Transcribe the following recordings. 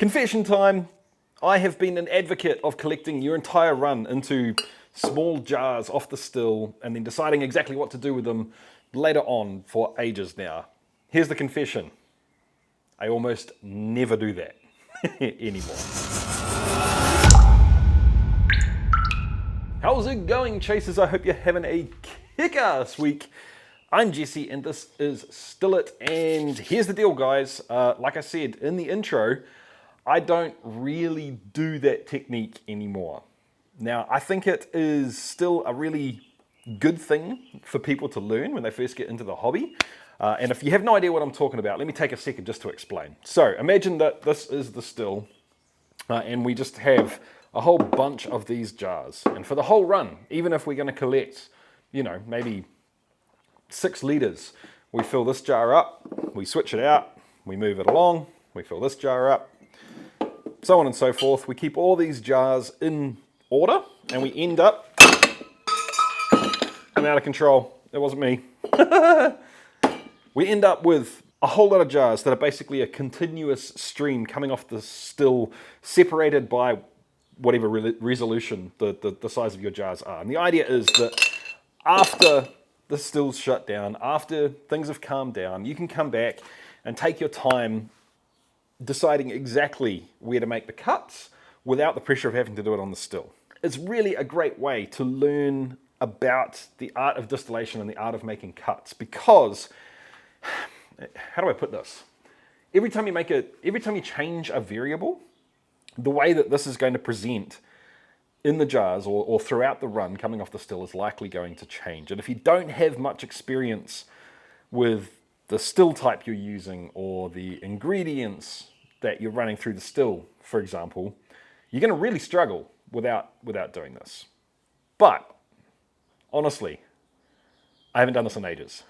Confession time. I have been an advocate of collecting your entire run into small jars off the still and then deciding exactly what to do with them later on for ages now. Here's the confession. I almost never do that anymore. How's it going, chasers? I hope you're having a kick-ass week. I'm Jesse and this is Still It, and here's the deal, guys. Like I said in the intro, I don't really do that technique anymore. Now, I think it is still a really good thing for people to learn when they first get into the hobby. And if you have no idea what I'm talking about, let me take a second just to explain. So imagine that this is the still, and we just have a whole bunch of these jars. And for the whole run, even if we're going to collect, maybe 6 litres, we fill this jar up, we switch it out, we move it along, we fill this jar up, so on and so forth. We keep all these jars in order, and we end up, I'm out of control, it wasn't me. We end up with a whole lot of jars that are basically a continuous stream coming off the still, separated by whatever resolution the size of your jars are. And the idea is that after the still's shut down, after things have calmed down, you can come back and take your time deciding exactly where to make the cuts without the pressure of having to do it on the still. It's really a great way to learn about the art of distillation and the art of making cuts, because, how do I put this? Every time you change a variable, the way that this is going to present in the jars or throughout the run coming off the still is likely going to change. And if you don't have much experience with the still type you're using or the ingredients that you're running through the still, for example, you're going to really struggle without doing this. But honestly, I haven't done this in ages.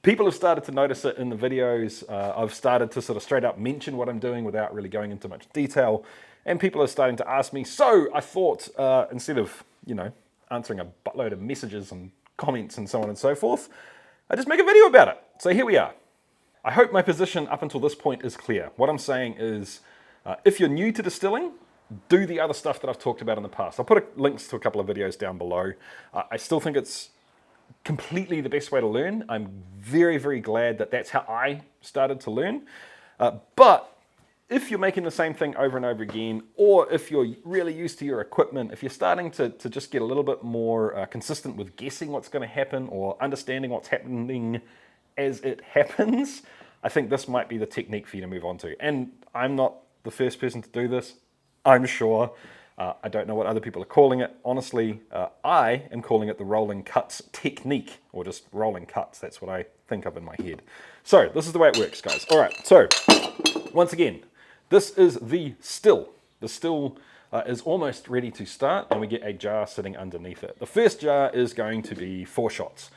People have started to notice it in the videos. I've started to sort of straight up mention what I'm doing without really going into much detail. And people are starting to ask me, so I thought instead of, answering a buttload of messages and comments and so on and so forth, I just make a video about it. So here we are. I hope my position up until this point is clear. What I'm saying is, if you're new to distilling, do the other stuff that I've talked about in the past. I'll put links to a couple of videos down below. I still think it's completely the best way to learn. I'm very, very glad that that's how I started to learn. But if you're making the same thing over and over again, or if you're really used to your equipment, if you're starting to just get a little bit more consistent with guessing what's going to happen or understanding what's happening as it happens, I think this might be the technique for you to move on to. And I'm not the first person to do this, I'm sure. I don't know what other people are calling it. Honestly, I am calling it the rolling cuts technique, or just rolling cuts. That's what I think of in my head. So this is the way it works, guys. All right, so once again, this is the still. The still is almost ready to start, and we get a jar sitting underneath it. The first jar is going to be 4 shots.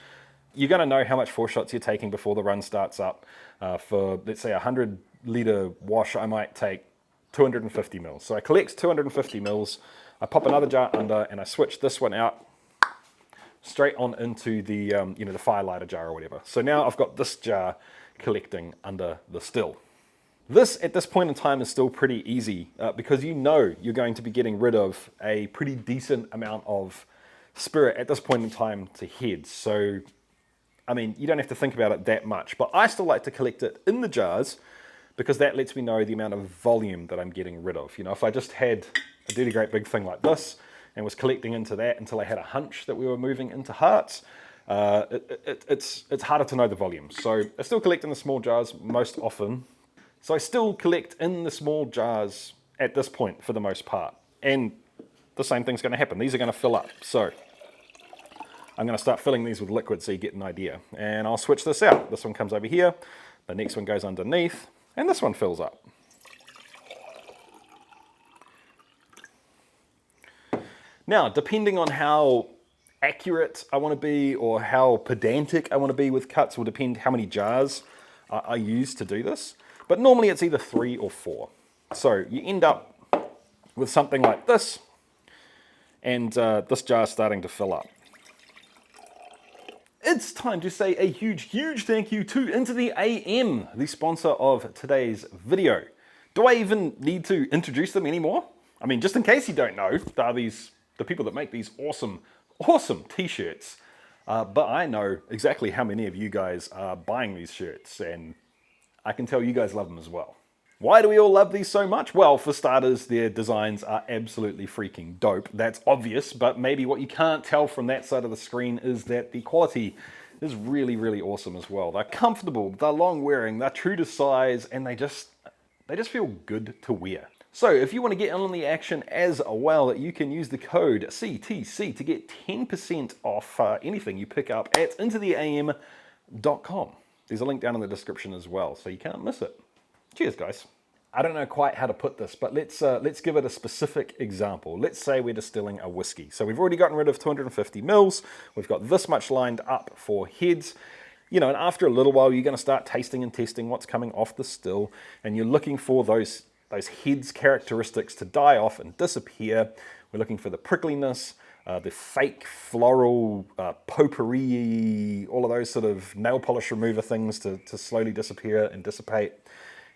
You're going to know how much 4 shots you're taking before the run starts up. For, let's say, a 100-litre wash, I might take 250 mils. So I collect 250 mils, I pop another jar under, and I switch this one out straight on into the the firelighter jar or whatever. So now I've got this jar collecting under the still. This, at this point in time, is still pretty easy because you're going to be getting rid of a pretty decent amount of spirit at this point in time to head. So, I mean, you don't have to think about it that much, but I still like to collect it in the jars because that lets me know the amount of volume that I'm getting rid of. If I just had a dirty great big thing like this and was collecting into that until I had a hunch that we were moving into hearts, it's harder to know the volume. So I still collect in the small jars most often. So I still collect in the small jars at this point for the most part. And the same thing's going to happen. These are going to fill up. So I'm going to start filling these with liquid so you get an idea. And I'll switch this out. This one comes over here. The next one goes underneath. And this one fills up. Now, depending on how accurate I want to be or how pedantic I want to be with cuts will depend how many jars I use to do this. But normally it's either 3 or 4. So you end up with something like this, and this jar is starting to fill up. It's time to say a huge, huge thank you to Into the AM, the sponsor of today's video. Do I even need to introduce them anymore? I mean, just in case you don't know, they are the people that make these awesome, awesome t-shirts. But I know exactly how many of you guys are buying these shirts, and I can tell you guys love them as well. Why do we all love these so much? Well, for starters, their designs are absolutely freaking dope. That's obvious, but maybe what you can't tell from that side of the screen is that the quality is really, really awesome as well. They're comfortable, they're long wearing, they're true to size, and they just feel good to wear. So if you want to get in on the action as well, you can use the code CTC to get 10% off anything you pick up at intotheam.com. There's a link down in the description as well, so you can't miss it. Cheers, guys. I don't know quite how to put this, but let's give it a specific example. Let's say we're distilling a whiskey. So we've already gotten rid of 250 mils. We've got this much lined up for heads. You know, and after a little while, you're going to start tasting and testing what's coming off the still, and you're looking for those heads characteristics to die off and disappear. We're looking for the prickliness, the fake floral potpourri, all of those sort of nail polish remover things to slowly disappear and dissipate.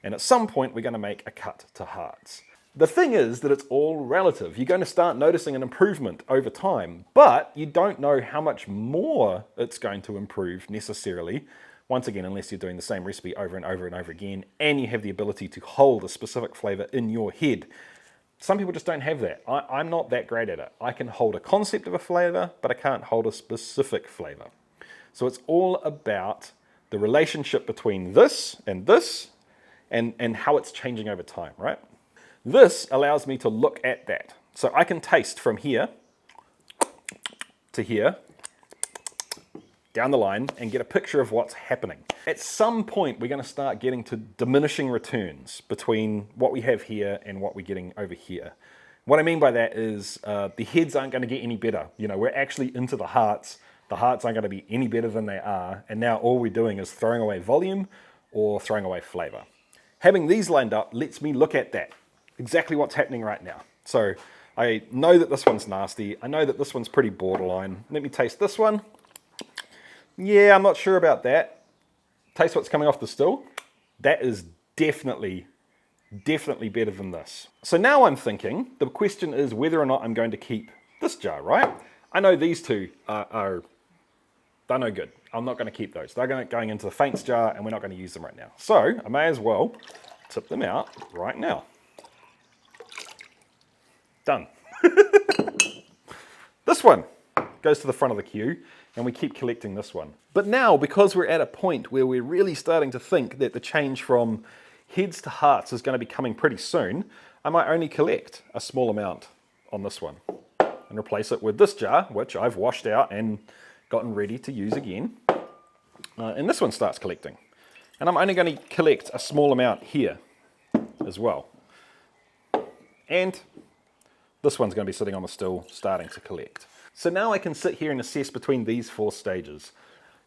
And at some point, we're going to make a cut to hearts. The thing is that it's all relative. You're going to start noticing an improvement over time, but you don't know how much more it's going to improve necessarily, once again, unless you're doing the same recipe over and over and over again, and you have the ability to hold a specific flavor in your head. Some people just don't have that. I'm not that great at it. I can hold a concept of a flavor, but I can't hold a specific flavor. So it's all about the relationship between this, and how it's changing over time, right? This allows me to look at that. So I can taste from here to here, down the line, and get a picture of what's happening. At some point, we're going to start getting to diminishing returns between what we have here and what we're getting over here. What I mean by that is the heads aren't going to get any better. You know, we're actually into the hearts. The hearts aren't going to be any better than they are. And now all we're doing is throwing away volume or throwing away flavor. Having these lined up lets me look at that, exactly what's happening right now. So I know that this one's nasty. I know that this one's pretty borderline. Let me taste this one. Yeah, I'm not sure about that. Taste what's coming off the still. That is definitely better than this. So now I'm thinking, the question is whether or not I'm going to keep this jar, right? I know these two they're no good. I'm not going to keep those. They're going into the faints jar, and we're not going to use them right now. So I may as well tip them out right now. Done. This one goes to the front of the queue, and we keep collecting this one. But now, because we're at a point where we're really starting to think that the change from heads to hearts is going to be coming pretty soon, I might only collect a small amount on this one and replace it with this jar, which I've washed out and gotten ready to use again. And this one starts collecting. And I'm only going to collect a small amount here as well. And this one's going to be sitting on the still, starting to collect. So now I can sit here and assess between these four stages.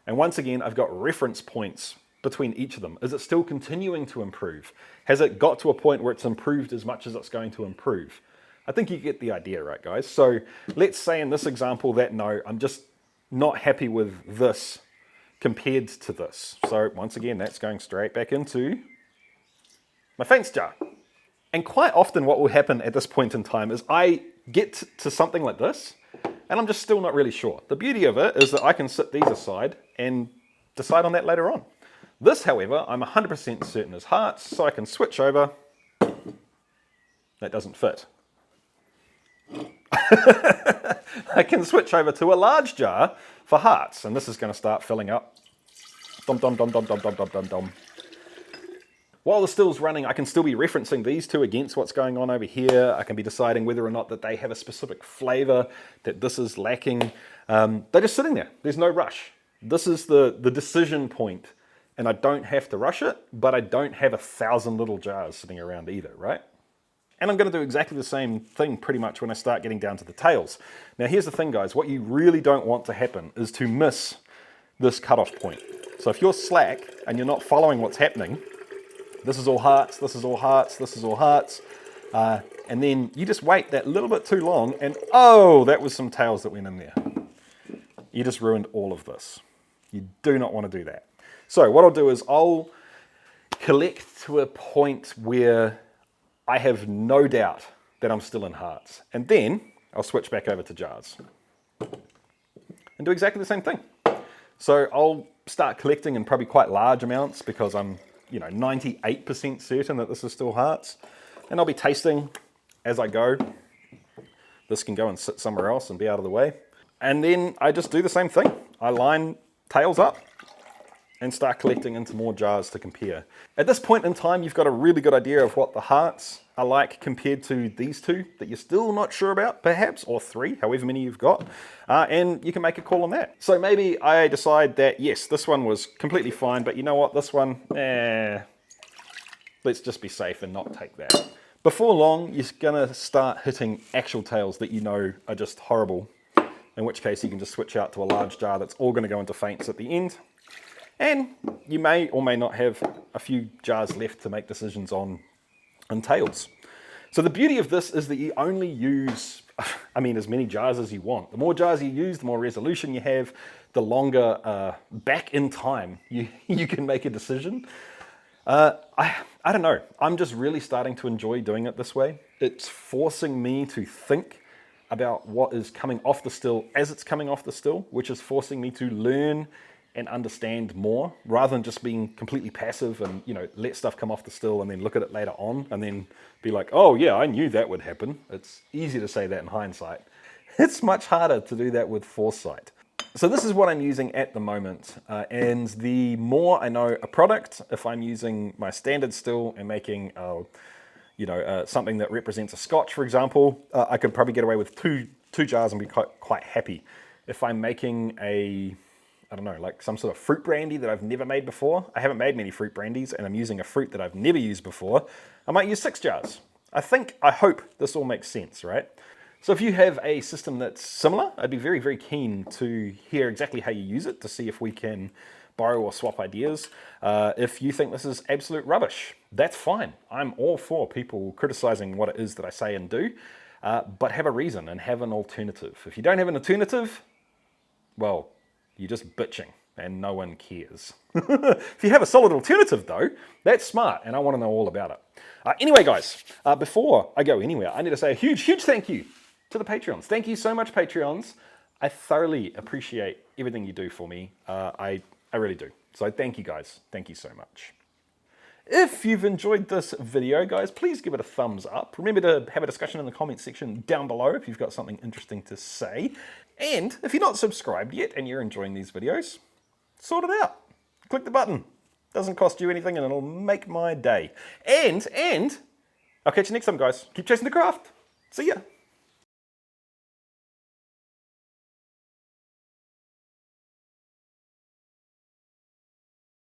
And once again, I've got reference points between each of them. Is it still continuing to improve? Has it got to a point where it's improved as much as it's going to improve? I think you get the idea, right, guys? So let's say in this example that no, I'm just not happy with this compared to this. So once again, that's going straight back into my faints jar. And quite often what will happen at this point in time is I get to something like this, and I'm just still not really sure. The beauty of it is that I can sit these aside and decide on that later on. This, however, I'm 100% certain is hearts, so I can switch over. That doesn't fit. I can switch over to a large jar for hearts, and this is going to start filling up. Dum dum dum dum dum dum dum dum dum. While the still's running, I can still be referencing these two against what's going on over here. I can be deciding whether or not that they have a specific flavor that this is lacking. They're just sitting there. There's no rush. This is the decision point, and I don't have to rush it, but I don't have 1,000 little jars sitting around either, right? And I'm going to do exactly the same thing pretty much when I start getting down to the tails. Now here's the thing, guys. What you really don't want to happen is to miss this cutoff point. So if you're slack and you're not following what's happening, this is all hearts, this is all hearts, this is all hearts, and then you just wait that little bit too long, and oh, that was some tails that went in there. You just ruined all of this. You do not want to do that. So what I'll do is I'll collect to a point where I have no doubt that I'm still in hearts. And then I'll switch back over to jars and do exactly the same thing. So I'll start collecting in probably quite large amounts because I'm, 98% certain that this is still hearts. And I'll be tasting as I go. This can go and sit somewhere else and be out of the way. And then I just do the same thing. I line tails up and start collecting into more jars to compare. At this point in time, you've got a really good idea of what the hearts are like compared to these two that you're still not sure about, perhaps, or three, however many you've got, and you can make a call on that. So maybe I decide that, yes, this one was completely fine, but you know what, this one, let's just be safe and not take that. Before long, you're gonna start hitting actual tails that you know are just horrible, in which case you can just switch out to a large jar that's all gonna go into faints at the end. And you may or may not have a few jars left to make decisions on tails. So the beauty of this is that you only use, as many jars as you want. The more jars you use, the more resolution you have, the longer back in time you can make a decision. I don't know. I'm just really starting to enjoy doing it this way. It's forcing me to think about what is coming off the still as it's coming off the still, which is forcing me to learn and understand more rather than just being completely passive and, let stuff come off the still and then look at it later on and then be like, oh yeah, I knew that would happen. It's easy to say that in hindsight. It's much harder to do that with foresight. So this is what I'm using at the moment. And the more I know a product, if I'm using my standard still and making, something that represents a scotch, for example, I could probably get away with two jars and be quite happy. If I'm making like some sort of fruit brandy that I've never made before. I haven't made many fruit brandies and I'm using a fruit that I've never used before. I might use 6 jars. I hope this all makes sense, right? So if you have a system that's similar, I'd be very, very keen to hear exactly how you use it to see if we can borrow or swap ideas. If you think this is absolute rubbish, that's fine. I'm all for people criticizing what it is that I say and do, but have a reason and have an alternative. If you don't have an alternative, well, you're just bitching and no one cares. If you have a solid alternative though, that's smart and I want to know all about it. Anyway guys, before I go anywhere, I need to say a huge, huge thank you to the Patreons. Thank you so much, Patreons. I thoroughly appreciate everything you do for me. I really do. So thank you guys. Thank you so much. If you've enjoyed this video, guys, please give it a thumbs up. Remember to have a discussion in the comments section down below if you've got something interesting to say. And if you're not subscribed yet and you're enjoying these videos, sort it out. Click the button. Doesn't cost you anything and it'll make my day. And I'll catch you next time, guys. Keep chasing the craft. See ya.